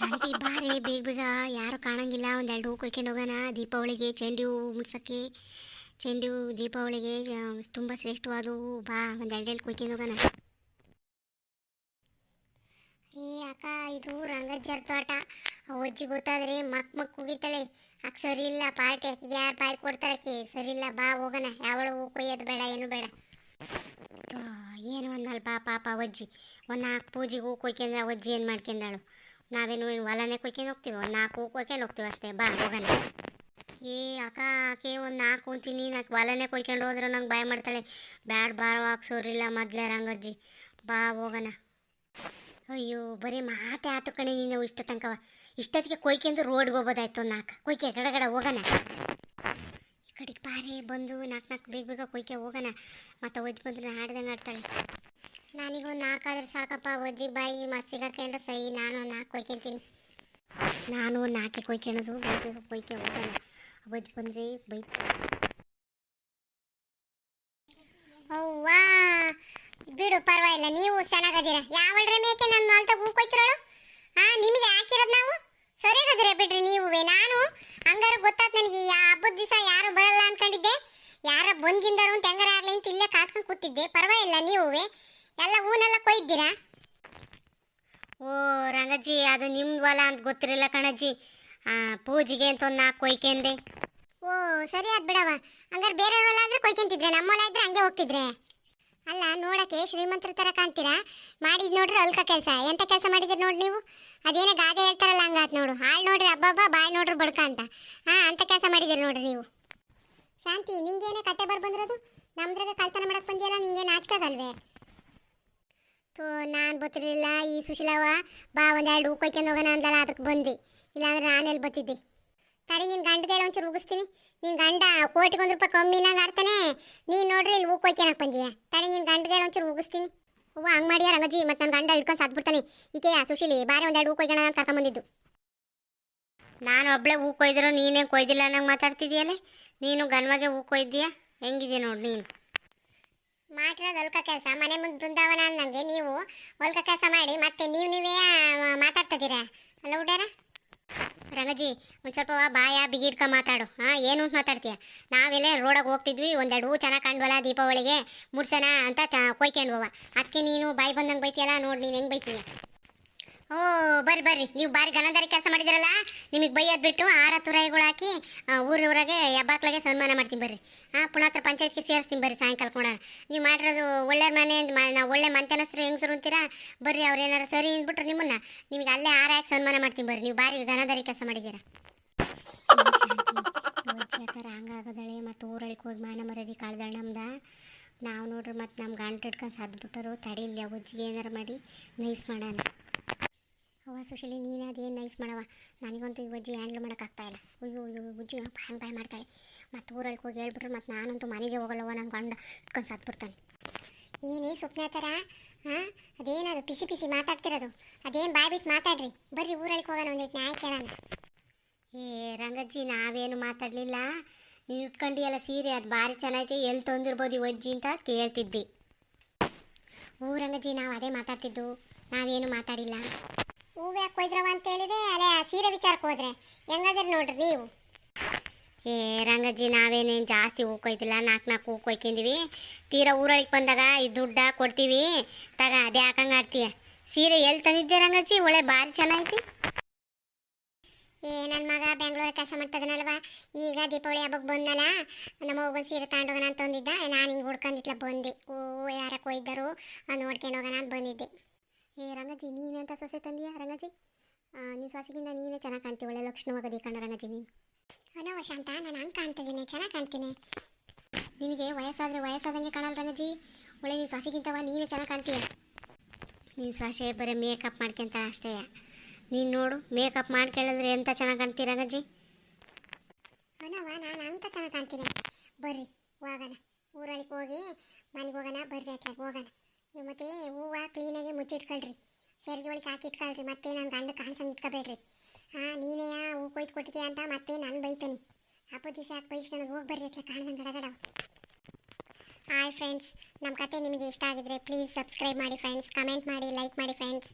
ಶಾಂತಿ ಬಾರೆ ಬೇಗ ಬೇಗ ಯಾರು ಕಾಣಂಗಿಲ್ಲ. ಒಂದೆರಡು ಹೂ ಕೊಯ್ಕೊಂಡು ಹೋಗೋಣ. ದೀಪಾವಳಿಗೆ ಚೆಂಡು ಹೂ ಮುಡ್ಸೋಕ್ಕೆ. ಚೆಂಡು ಹೂ ದೀಪಾವಳಿಗೆ ತುಂಬ ಶ್ರೇಷ್ಠವಾದವು. ಬಾ ಒಂದೆರಡು ಕೊಯ್ಕೊಂಡು ಹೋಗೋಣ. ಏ ಅಕ್ಕ, ಇದು ರಂಗಜ್ಜರ ತೋಟ. ಅಜ್ಜಿ ಗೊತ್ತಾದ್ರೆ ಮಕ್ ಕುಗಿತಾಳೆ. ಅಕ್ಕ ಸರಿ ಇಲ್ಲ ಪಾರ್ಟಿ. ಅಕ್ಕಿಗೆ ಯಾರು ಬಾಯಿ ಕೊಡ್ತಾರಕ್ಕೆ ಸರಿ ಇಲ್ಲ. ಬಾ ಹೋಗೋಣ. ಯಾವಳು ಹೂ ಕೊಯ್ಯೋದು ಬೇಡ, ಏನು ಬೇಡ. ಏನು ಒಂದಲ್ಲ ಬಾ ಪಾಪ ಅಜ್ಜಿ. ಒಂದು 4 ಪೂಜೆಗೆ ಹೂ ಕೊಯ್ಕೊಂಡ್ರೆ ಅಜ್ಜಿ ಏನು ಮಾಡ್ಕೊಂಡಾಳು. ನಾವೇನು ಹೊಲನೇ ಕೊಯ್ಕೊಂಡು ಹೋಗ್ತೀವಿ. ಒಂದು 4 ಹೂ ಕೊಯ್ಕೊಂಡು ಹೋಗ್ತೀವಿ ಅಷ್ಟೇ. ಬಾ ಹೋಗೋಣ. ಏ ಅಕ್ಕ, ಆಕೆ ಒಂದು 4 ಅಂತೀನಿ. ನಾಲ್ಕು ಹೊಲನೇ ಕೊಯ್ಕೊಂಡು ಹೋದ್ರೆ ನಂಗೆ ಬಾಯ್ ಮಾಡ್ತಾಳೆ. ಬ್ಯಾಡ್ ಬಾರೋ ಹಾಕ್ಸೋರಿಲ್ಲ ಮೊದಲೇ ರಂಗಜ್ಜಿ. ಬಾ ಹೋಗೋಣ. ಅಯ್ಯೋ ಬರೀ ಮಾತೆ ಆತು ಕಣೆ ನೀನು ಇಷ್ಟ ತನಕವ. ಇಷ್ಟೊತ್ತಿಗೆ ಕೊಯ್ಕೊಂಡು ರೋಡ್ಗೆ ಹೋಗೋದಾಯ್ತು. ಒಂದು 4 ಕೊಯ್ಕೆ ಗಡಗಡ ಹೋಗೋಣ. ಈ ಕಡೆಗೆ ಬಾರಿ ಬಂದು 4 ಬೇಗ ಬೇಗ ಕೊಯ್ಕೆ ಹೋಗೋಣ. ಮತ್ತು ಅಜ್ಜಿ ಬಂದ್ರೆ ಆಡ್ದಂಗೆ ಆಡ್ತಾಳೆ. ನಾನೀಗ ಒಂದು 4 ಆದ್ರೆ ಸಾಕಪ್ಪ. ಅಜ್ಜಿ ಬಾಯಿ ಮತ್ತೆ ಸಿಗಾಕೊಂಡ್ರೆ ಸೈ. ನಾನು ಒಂದು 4 ಕೊಯ್ಕೊಂತೀನಿ. ನಾನು ಒಂದು 4 ಕೊಯ್ಕೊಳ್ಳೋದು. ಬೇಗ ಬೇಗ ಕೊಯ್ಕೆ ಹೋಗೋಣ. ಅಜ್ಜಿ ಬಂದರೆ ಬೈಕ್. ಅವ್ವಾ ಬಿಡು ಪರವಾಗಿಲ್ಲ. ನೀವು ಚೆನ್ನಾಗದಿರ. ಯಾವಳ್ರೆ ಮೇಕೆ ನನ್ನ ಮಾಲ್ತಾಗ ಹೂ ಕೊಯ್ತಿರೋಳು? ನಿಮಗೆ ಹಾಕಿರೋದು ನಾವು ಸರಿಯಾಗದಿರ ಬಿಡ್ರಿ ನೀವೇ. ನಾನು ಹಂಗಾರು ಗೊತ್ತಾಯ್ತು ನನಗೆ. ಹಬ್ಬದ ದಿವಸ ಯಾರು ಬರಲ್ಲ ಅಂದ್ಕೊಂಡಿದ್ದೆ. ಯಾರ ಬಂದ್ಗಿಂದರು ಅಂತ ಹೆಂಗಾರ ಆಗಲಿ ಅಂತ ಇಲ್ಲೇ ಕಾತ್ಕೊಂಡು ಕೂತಿದ್ದೆ. ಪರವಾಗಿಲ್ಲ ನೀವೇ ಎಲ್ಲ ಹೂನೆಲ್ಲ ಕೊಯ್ದಿರಾ? ಓ ರಂಗಜ್ಜಿ, ಅದು ನಿಮ್ದು ಹೊಲ ಅಂತ ಗೊತ್ತಿರಲಿಲ್ಲ ಕಣಜ್ಜಿ. ಪೂಜೆಗೆ ಅಂತ ಒಂದು 4 ಕೊಯ್ಕೆಂದೆ. ಓ ಸರಿ ಆದ್ ಬಿಡವ. ಹಂಗಾರೆ ಬೇರೆ ಹೊಲ ಆದ್ರೆ ಕೊಯ್ಕೊಂತಿದ್ರೆ, ನಮ್ಮ ಹೊಲ ಇದ್ರೆ ಹಂಗೆ ಹೋಗ್ತಿದ್ರೆ. ಅಲ್ಲ, ನೋಡಕ್ಕೆ ಶ್ರೀಮಂತರ ಥರ ಕಾಣ್ತೀರಾ. ಮಾಡಿದ್ ನೋಡ್ರಿ ಅಲ್ಕ ಕೆಲಸ. ಎಂಥ ಕೆಲಸ ಮಾಡಿದ್ರಿ ನೋಡಿ ನೀವು. ಅದೇನೋ ಗಾದೆ ಹೇಳ್ತಾರಲ್ಲ ಹಂಗಾತ್ ನೋಡು. ಹಾಳು ನೋಡ್ರಿ ಹಬ್ಬ ಬಾಯಿ ನೋಡ್ರಿ ಬಡ್ಕ ಅಂತ. ಅಂಥ ಕೆಲಸ ಮಾಡಿದ್ದೀರಿ ನೋಡ್ರಿ ನೀವು. ಶಾಂತಿ, ನಿಂಗೇನೇ ಕಟ್ಟೆ ಬಂದಿರೋದು? ನಮ್ದ್ರಾಗ ಕಳ್ತನ ಮಾಡಕ್ಕೆ ಬಂದಿಯಲ್ಲ, ನಿಂಗೆ ನಾಚಿಕಾಗಲ್ವೇ? ನಾನು ಗೊತ್ತಿರಲಿಲ್ಲ. ಈ ಸುಶೀಲವ ಬಾ ಒಂದೆರಡು ಹೂ ಕೊಯ್ಕೊಂಡು ಹೋಗೋಣ ಅಂದಲ್ಲ, ಅದಕ್ಕೆ ಬಂದು. ಇಲ್ಲಾಂದ್ರೆ ನಾನೆಲ್ಲಿ ಬತ್ತಿದ್ದೆ. ತಡಿ, ನಿನ್ನ ಗಂಡಗೆ ಒಂಚೂರು ಉಗಿಸ್ತೀನಿ. ನಿನ್ನ ಗಂಡ ಕೋಟಿಗೆ 1 ರೂಪಾಯಿ ಕಮ್ಮಿನಾಗ ಆಡ್ತಾನೆ. ನೀನು ನೋಡ್ರಿ ಇಲ್ಲಿ ಹೂ ಕೊಯ್ಕೊಳಕ್ಕೆ ಬಂದೀಯ. ತಡಿ, ನಿನ್ನ ಗಂಡಗೆ ಒಂಚೂರು ಉಗಿಸ್ತೀನಿ. ಹೂವು ಹಂಗೆ ಮಾಡಿಯ ರಂಗಜ್ಜಿ? ಮತ್ತು ನನ್ನ ಗಂಡ ಹಿಡ್ಕೊಂಡು ಸಾತ್ಬಿಡ್ತಾನೆ. ಈಕೆ ಸುಶೀಲಿ ಬಾರಿ ಒಂದೆರಡು ಹೂ ಕೊಯ್ಕೋಣ ಅಂತ ಕರ್ಕೊಂಬಂದಿದ್ದು. ನಾನು ಒಬ್ಬಳೆ ಹೂ ಕೊಯ್ದ್ರು, ನೀನೇ ಕೊಯ್ದಿಲ್ಲ ನಂಗೆ ಮಾತಾಡ್ತಿದ್ದೀಯಲ್ಲ. ನೀನು ಗನ್ವಾಗೆ ಹೂ ಕೊಯ್ದೀಯಾ? ಹೆಂಗಿದೆ ನೋಡಿ ನೀನು ಮಾಡಿರೋದು ಹೊಲ್ಕ ಕೆಲಸ. ಮನೆ ಮುಂದೆ ಬೃಂದಾವನ ಅನ್ನಂಗೆ ನೀವು ಹೊಲ್ಕ ಕೆಲಸ ಮಾಡಿ ಮತ್ತೆ ನೀವೇ ಮಾತಾಡ್ತಿದ್ದೀರಾ ಅಲ್ಲ ಹುಡ್ಯಾರ? ರಂಗಜ್ಜಿ, ಒಂದು ಸ್ವಲ್ಪ ಬಾಯ ಬಿಗಿಡ್ಕ ಮಾತಾಡು. ಏನು ಅಂತ ಮಾತಾಡ್ತೀಯ? ನಾವೆಲ್ಲೇ ರೋಡಾಗ ಹೋಗ್ತಿದ್ವಿ, ಒಂದೆರಡು ಹೂ ಚೆನ್ನಾಗಿ ಕಂಡ್ವಲ್ಲ ದೀಪಾವಳಿಗೆ ಮುಡ್ಸೋಣ ಅಂತ ಕೊಯ್ಕೊಂಡು ಹೋವ. ಅದಕ್ಕೆ ನೀನು ಬಾಯಿ ಬಂದಂಗೆ ಬೈತೀಯಲ್ಲ. ನೋಡಿ ನೀನು ಹೆಂಗೆ ಬೈತೀಯ. ಓ ಬರ್ರಿ ನೀವು ಬಾರಿ ಗನಂದಾರಿ ಕೆಲಸ ಮಾಡಿದಿರಲ್ಲ. ನಿಮಗೆ ಬೈಯೋದು ಬಿಟ್ಟು ಆರ ತುರಾಯಿಗಳು ಹಾಕಿ ಊರವರೆಗೆ ಹೆಬ್ಬಾಕ್ಲಾಗೆ ಸನ್ಮಾನ ಮಾಡ್ತೀನಿ ಬರ್ರಿ. ಪುಣಾತ್ರ ಪಂಚಾಯತ್ಗೆ ಸೇರಿಸ್ತೀನಿ ಬರ್ರಿ ಸಾಯಂಕಾಲ ಕೊಡೋಣ. ನೀವು ಮಾಡಿರೋದು ಒಳ್ಳೆ ಮನೆ. ನಾವು ಒಳ್ಳೆ ಮಂತನಸ್ರು ಹೆಂಗಸರು ಅಂತೀರಾ ಬರ್ರಿ. ಅವ್ರು ಏನಾರು ಸರಿ ಅಂದ್ಬಿಟ್ರೆ ನಿಮಗೆ ಅಲ್ಲೇ ಆರ ಹಾಕಿ ಸನ್ಮಾನ ಮಾಡ್ತೀನಿ ಬರ್ರಿ. ನೀವು ಬಾರಿ ಗನಂದಾರಿ ಕೆಲಸ ಮಾಡಿದ್ದೀರಾ. ಥರ ಹಂಗಾಗದಳೆ. ಮತ್ತು ಊರಳಿಗೆ ಹೋಗಿ ಮಾನ ಮರ್ಯಾದೆ ಕಾಳ್ದಳೆ ನಮ್ದ. ನಾವು ನೋಡ್ರಿ ಮತ್ತು ನಮ್ಮ ಗಂಟು ಹಿಡ್ಕೊಂಡು ಸದ್ಬಿಟ್ಟರು. ತಡೀಲಿ ಅಜ್ಜಿಗೆ ಏನಾರು ಮಾಡಿ ನೈಸ್ ಮಾಡೋಣ. ಅವ್ವ ಸುಶೀಲಿ, ನೀನು ಅದೇನು ನೈಸ್ ಮಾಡವ. ನನಗಂತೂ ಈ ಅಜ್ಜಿ ಹ್ಯಾಂಡ್ಲ್ ಮಾಡೋಕ್ಕಾಗ್ತಾಯಿಲ್ಲ. ಅಯ್ಯೋ ಅಜ್ಜಿ ಬಾಯ್ ಮಾಡ್ತಾಳೆ. ಮತ್ತು ಊರೊಳಗೆ ಹೋಗಿ ಹೇಳ್ಬಿಟ್ರೆ ಮತ್ತು ನಾನಂತೂ ಮನೆಗೆ ಹೋಗಲ್ಲವ. ನನ್ನ ಗಂಡ ಇಟ್ಕೊಂಡು ಸತ್ಬಿಡ್ತಾನೆ. ಏನೇ ಸ್ವಪ್ನ ಥರ ಅದೇನದು ಪಿಸಿ ಮಾತಾಡ್ತಿರೋದು? ಅದೇನು ಬಾಯ್ ಬಿಟ್ಟು ಮಾತಾಡ್ರಿ. ಬರ್ರಿ ಊರೊಳಗೆ ಹೋಗೋಣ, ಒಂದೈತೆ ನ್ಯಾಯ ಕೇಳೋಣ. ರಂಗಜ್ಜಿ, ನಾವೇನು ಮಾತಾಡಲಿಲ್ಲ. ನೀನು ಇಟ್ಕೊಂಡಿಯಲ್ಲ ಸೀರೆ, ಅದು ಭಾರಿ ಚೆನ್ನಾಗೈತೆ. ಎಲ್ಲಿ ತೊಂದಿರ್ಬೋದು ಈ ಅಜ್ಜಿ ಅಂತ ಕೇಳ್ತಿದ್ದಿ. ರಂಗಜ್ಜಿ, ನಾವು ಅದೇ ಮಾತಾಡ್ತಿದ್ದು. ನಾವೇನು ಮಾತಾಡಿಲ್ಲ. ಹೂವು ಯಾಕೆ ಕೊಯ್ದ್ರವ ಅಂತ ಹೇಳಿದ್ರೆ ಅಲ್ಲೇ ಸೀರೆ ವಿಚಾರಕ್ಕೆ ಹೋದ್ರೆ ಹೆಂಗಾದ್ರೆ ನೋಡ್ರಿ ನೀವು. ರಂಗಜ್ಜಿ, ನಾವೇನೇನು ಜಾಸ್ತಿ ಹೂ ಕೊಯ್ದಿಲ್ಲ. 4 ಹೂ ಕೊಯ್ಕೊಂಡಿವಿ. ತೀರಾ ಊರೊಳಗೆ ಬಂದಾಗ ಈ ದುಡ್ಡ ಕೊಡ್ತೀವಿ ತಗ. ಅದೇ ಹಾಕಂಗೆ ಆಡ್ತೀಯ. ಸೀರೆ ಎಲ್ಲಿ ತಂದಿದ್ದೆ ರಂಗಜ್ಜಿ? ಒಳ್ಳೆ ಭಾರಿ ಚೆನ್ನಾಗೈತಿ. ನನ್ನ ಮಗ ಬೆಂಗಳೂರು ಕೆಲಸ ಮಾಡ್ತದನಲ್ವ. ಈಗ ದೀಪಾವಳಿ ಹಬ್ಬಕ್ಕೆ ಬಂದಲ್ಲ, ನಮ್ಮ ಹೋಗೋದು ಸೀರೆ ತಗೊಂಡೋಗೋಣ ಅಂತ ಅಂದಿದ್ದ. ನಾನು ಹಿಂಗೆ ಹುಡ್ಕೊಂಡಿತ್ಲ ಬಂದೆ. ಯಾರ ಕೊಯ್ದರು ನೋಡ್ಕೊಂಡು ಹೋಗೋಣ ಅಂತ ಬಂದಿದ್ದೆ. ರಂಗಜ್ಜಿ, ನೀನೆಂತ ಸೊಸೆ ತಂದೀಯ ರಂಗಜ್ಜಿ? ನಿನ್ನ ಸೊಸೆಗಿಂತ ನೀನೇ ಚೆನ್ನಾಗಿ ಕಾಣ್ತೀವಿ. ಒಳ್ಳೆ ಲಕ್ಷಣವಾಗದಿ ಕಣ್ಣ ರಂಗಜ್ಜಿ ನೀನು. ಅನ್ನೋ ಶಾಂತ, ನಾನು ಹಂಗೆ ಕಾಣ್ತಿದ್ದೀನಿ, ಚೆನ್ನಾಗಿ ಕಾಣ್ತೀನಿ. ನಿನಗೆ ವಯಸ್ಸಾದಂಗೆ ಕಾಣಲ್ಲ ರಂಗಜ್ಜಿ. ಒಳ್ಳೆ ನಿನ್ನ ಸೊಸೆಗಿಂತವ ನೀನೇ ಚೆನ್ನಾಗಿ ಕಾಣ್ತೀಯ. ನಿನ್ನ ಸೊಸೆ ಬರೀ ಮೇಕಪ್ ಮಾಡ್ಕೊಂತ ಅಷ್ಟೇ. ನೀನು ನೋಡು, ಮೇಕಪ್ ಮಾಡ್ಕೊಳ್ಳಿದ್ರೆ ಎಂತ ಚೆನ್ನಾಗಿ ಕಾಣ್ತೀರ ರಂಗಜ್ಜಿ. ಅನ್ನವ, ನಾನು ಅಂತ ಚೆನ್ನಾಗಿ ಕಾಣ್ತೀನಿ. ಬರ್ರಿ ಹೋಗೋಣ, ಊರೊಳಗೆ ಹೋಗಿ ಮನೆಗೆ ಹೋಗೋಣ. ಬರ್ರಿ ಅತ್ಲಾಗ ಹೋಗೋಣ. ನೀವು ಮತ್ತೆ ಹೂವು ಕ್ಲೀನಾಗಿ ಮುಚ್ಚಿಟ್ಕೊಳ್ರಿ. ಸೆರಿಗೆ ಒಳಗೆ ಹಾಕಿ ಇಟ್ಕೊಳ್ರಿ. ಮತ್ತೆ ನನ್ನ ಗಂಡ ಕಾಣಿಸಂಗೆ ಇಟ್ಕೋಬೇಡ್ರಿ. ನೀನೇ ಹೂ ಕೊಯ್ದು ಕೊಟ್ಟಿದ್ದೀಯ ಅಂತ ಮತ್ತೆ ನಾನು ಬೈತೀನಿ. ಹಬ್ಬದ ದಿವಸ ಯಾಕೆ ಬೈಸ್ಕೊಂಡು ಹೋಗಿ ಬರ್ರಿ ಅತ್ಲ ಕಾಣ್ದಂಗೆ ಗಡಗಡ. ಹಾಯ್ ಫ್ರೆಂಡ್ಸ್, ನಮ್ಮ ಕತೆ ನಿಮಗೆ ಇಷ್ಟ ಆಗಿದ್ರೆ ಪ್ಲೀಸ್ ಸಬ್ಸ್ಕ್ರೈಬ್ ಮಾಡಿ ಫ್ರೆಂಡ್ಸ್. ಕಮೆಂಟ್ ಮಾಡಿ, ಲೈಕ್ ಮಾಡಿ ಫ್ರೆಂಡ್ಸ್.